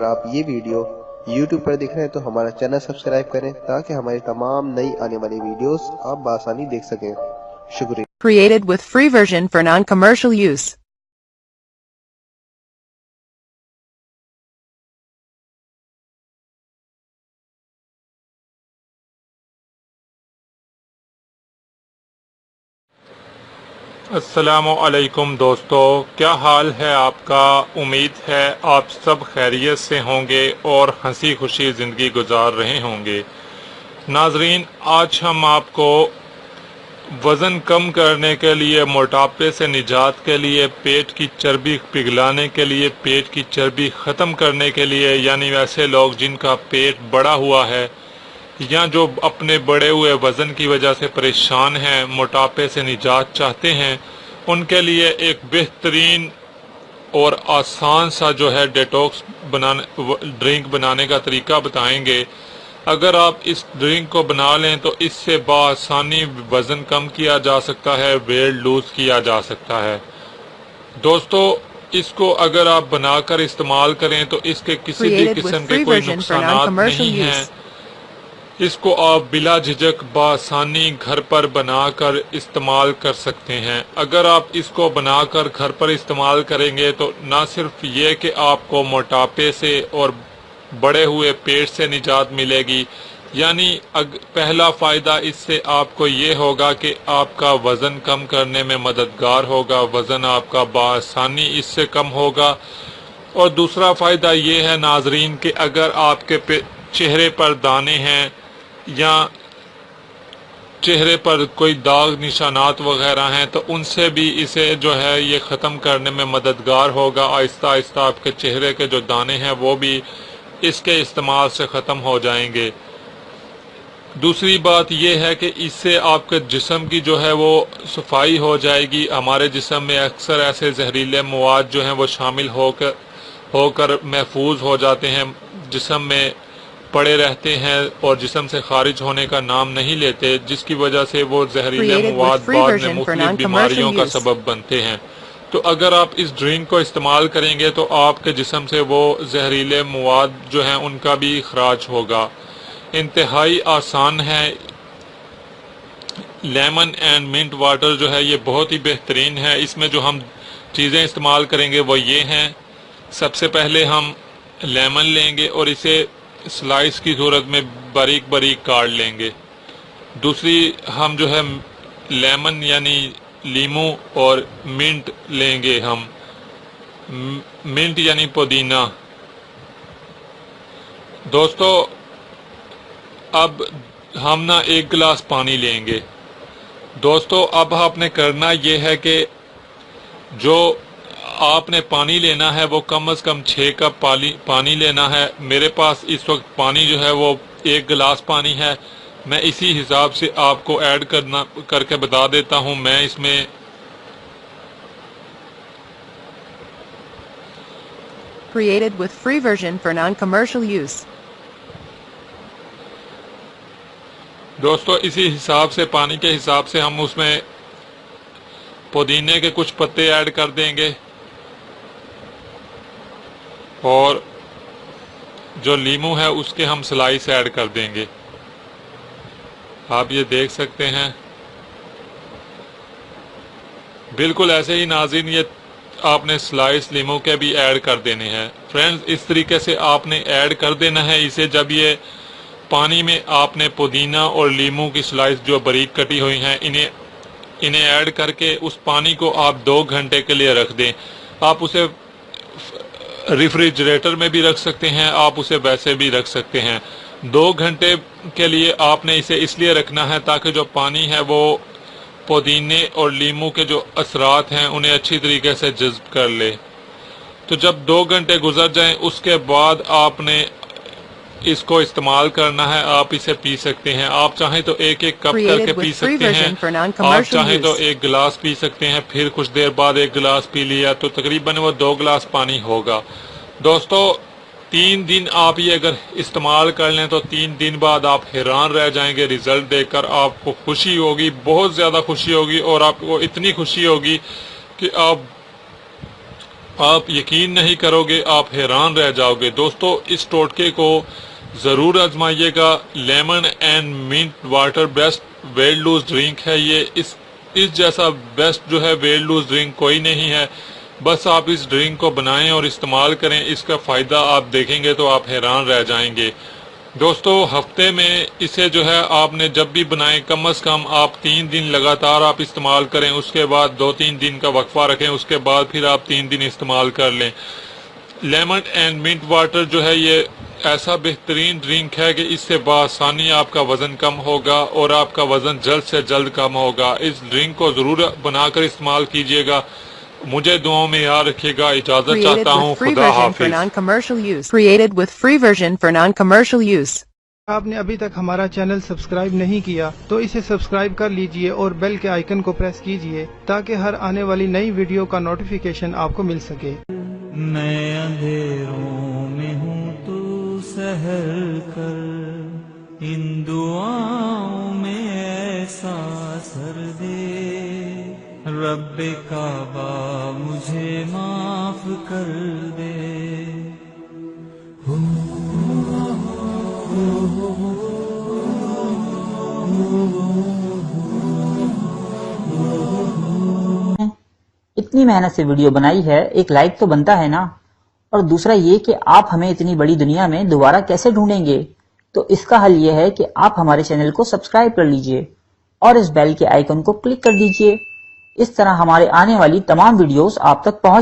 اگر آپ یہ ویڈیو YouTube پر دیکھ رہے ہیں تو ہمارا چینل سبسکرائب کریں تاکہ ہماری تمام نئی آنے والی ویڈیوز آپ بآسانی دیکھ سکیں۔ شکریہ۔ Created with free version for non-commercial use. السلام علیکم دوستو، کیا حال ہے آپ کا؟ امید ہے آپ سب خیریت سے ہوں گے اور ہنسی خوشی زندگی گزار رہے ہوں گے۔ ناظرین، آج ہم آپ کو وزن کم کرنے کے لیے، موٹاپے سے نجات کے لیے، پیٹ کی چربی پگھلانے کے لیے، پیٹ کی چربی ختم کرنے کے لیے، یعنی ویسے لوگ جن کا پیٹ بڑا ہوا ہے یا جو اپنے بڑے ہوئے وزن کی وجہ سے پریشان ہیں، موٹاپے سے نجات چاہتے ہیں، ان کے لیے ایک بہترین اور آسان سا جو ہے ڈیٹاکس ڈرنک بنانے کا طریقہ بتائیں گے۔ اگر آپ اس ڈرنک کو بنا لیں تو اس سے بآسانی وزن کم کیا جا سکتا ہے، ویٹ لوز کیا جا سکتا ہے۔ دوستو، اس کو اگر آپ بنا کر استعمال کریں تو اس کے کسی بھی Created with قسم کے free کوئی version for نقصانات non-commercial نہیں ہیں۔ use. اس کو آپ بلا جھجک بآسانی گھر پر بنا کر استعمال کر سکتے ہیں۔ اگر آپ اس کو بنا کر گھر پر استعمال کریں گے تو نہ صرف یہ کہ آپ کو موٹاپے سے اور بڑے ہوئے پیٹ سے نجات ملے گی، یعنی پہلا فائدہ اس سے آپ کو یہ ہوگا کہ آپ کا وزن کم کرنے میں مددگار ہوگا، وزن آپ کا بآسانی اس سے کم ہوگا۔ اور دوسرا فائدہ یہ ہے ناظرین کہ اگر آپ کے چہرے پر دانے ہیں یا چہرے پر کوئی داغ نشانات وغیرہ ہیں تو ان سے بھی اسے جو ہے یہ ختم کرنے میں مددگار ہوگا۔ آہستہ آہستہ آپ کے چہرے کے جو دانے ہیں وہ بھی اس کے استعمال سے ختم ہو جائیں گے۔ دوسری بات یہ ہے کہ اس سے آپ کے جسم کی جو ہے وہ صفائی ہو جائے گی۔ ہمارے جسم میں اکثر ایسے زہریلے مواد جو ہیں وہ شامل ہو کر محفوظ ہو جاتے ہیں، جسم میں پڑے رہتے ہیں اور جسم سے خارج ہونے کا نام نہیں لیتے، جس کی وجہ سے وہ زہریلے Created مواد with free بعد میں version for مختلف non-commercial بیماریوں کا use. سبب بنتے ہیں۔ تو اگر آپ اس ڈرنک کو استعمال کریں گے تو آپ کے جسم سے وہ زہریلے مواد جو ہیں ان کا بھی اخراج ہوگا۔ انتہائی آسان ہے۔ لیمن اینڈ منٹ واٹر جو ہے یہ بہت ہی بہترین ہے۔ اس میں جو ہم چیزیں استعمال کریں گے وہ یہ ہیں۔ سب سے پہلے ہم لیمن لیں گے اور اسے سلائس کی صورت میں باریک باریک کاٹ لیں گے۔ دوسری ہم جو ہے لیمن یعنی لیمو اور منٹ لیں گے ہم، منٹ یعنی پودینہ۔ دوستو، اب ہم نا 1 گلاس پانی لیں گے۔ دوستو، اب آپ نے کرنا یہ ہے کہ جو آپ نے پانی لینا ہے وہ کم از کم 6 کپ پانی لینا ہے۔ میرے پاس اس وقت پانی جو ہے وہ 1 گلاس پانی ہے۔ میں اسی حساب سے آپ کو ایڈ کر کے بتا دیتا ہوں۔ میں اس میں Created with free version for non-commercial use. دوستو اسی حساب سے، پانی کے حساب سے ہم اس میں پودینے کے کچھ پتے ایڈ کر دیں گے اور جو لیمو ہے اس کے ہم سلائس ایڈ کر دیں گے۔ آپ یہ دیکھ سکتے ہیں بالکل ایسے ہی ناظرین، یہ آپ نے سلائس لیمو کے بھی ایڈ کر دینے ہیں۔ فرینڈز، اس طریقے سے آپ نے ایڈ کر دینا ہے اسے۔ جب یہ پانی میں آپ نے پودینہ اور لیمو کی سلائس جو باریک کٹی ہوئی ہیں انہیں ایڈ کر کے اس پانی کو آپ 2 گھنٹے کے لیے رکھ دیں۔ آپ اسے ریفریجریٹر میں بھی رکھ سکتے ہیں، آپ اسے ویسے بھی رکھ سکتے ہیں۔ 2 گھنٹے کے لیے آپ نے اسے اس لیے رکھنا ہے تاکہ جو پانی ہے وہ پودینے اور لیمو کے جو اثرات ہیں انہیں اچھی طریقے سے جذب کر لے۔ تو جب 2 گھنٹے گزر جائیں اس کے بعد آپ نے اس کو استعمال کرنا ہے۔ آپ اسے پی سکتے ہیں۔ آپ چاہیں تو 1 کپ کر کے پی سکتے ہیں، آپ چاہیں تو 1 گلاس پی سکتے ہیں، پھر کچھ دیر بعد 1 گلاس پی لیا تو تقریباً وہ 2 گلاس پانی ہوگا۔ دوستو، 3 دن آپ یہ اگر استعمال کر لیں تو 3 دن بعد آپ حیران رہ جائیں گے رزلٹ دیکھ کر۔ آپ کو خوشی ہوگی، بہت زیادہ خوشی ہوگی، اور آپ کو اتنی خوشی ہوگی کہ آپ یقین نہیں کرو گے، آپ حیران رہ جاؤ گے۔ دوستو اس ٹوٹکے کو ضرور آزمائیے گا۔ Lemon and mint water best weight loss drink ہے یہ، اس جیسا بیسٹ جو ہے ویٹ لوز ڈرنک کوئی نہیں ہے۔ بس آپ اس ڈرنک کو بنائیں اور استعمال کریں، اس کا فائدہ آپ دیکھیں گے تو آپ حیران رہ جائیں گے۔ دوستو ہفتے میں اسے جو ہے آپ نے جب بھی بنائیں کم از کم آپ 3 دن لگاتار آپ استعمال کریں، اس کے بعد 2-3 دن کا وقفہ رکھیں، اس کے بعد پھر آپ 3 دن استعمال کر لیں۔ لیمن اینڈ منٹ واٹر جو ہے یہ ایسا بہترین ڈرنک ہے کہ اس سے بآسانی آپ کا وزن کم ہوگا اور آپ کا وزن جلد سے جلد کم ہوگا۔ اس ڈرنک کو ضرور بنا کر استعمال کیجیے گا۔ مجھے دعاؤں میں یاد رکھیے گا۔ اجازت Created چاہتا ہوں، with free خدا version for حافظ۔ non-commercial use. Created with free version for non-commercial use. آپ نے ابھی تک ہمارا چینل سبسکرائب نہیں کیا تو اسے سبسکرائب کر لیجئے اور بیل کے آئیکن کو پریس کیجئے تاکہ ہر آنے والی نئی ویڈیو کا نوٹیفیکیشن آپ کو مل سکے۔ میں اندھیروں میں ہوں تو سحر کر، ان دعاؤں میں ایسا اثر دے، رب کعبہ مجھے معاف کر دے۔ اتنی محنت سے ویڈیو بنائی ہے، ایک لائک تو بنتا ہے نا، اور دوسرا یہ کہ آپ ہمیں اتنی بڑی دنیا میں دوبارہ کیسے ڈھونڈیں گے؟ تو اس کا حل یہ ہے کہ آپ ہمارے چینل کو سبسکرائب کر لیجئے اور اس بیل کے آئیکن کو کلک کر دیجئے۔ اس طرح ہمارے آنے والی تمام ویڈیوز آپ تک پہنچ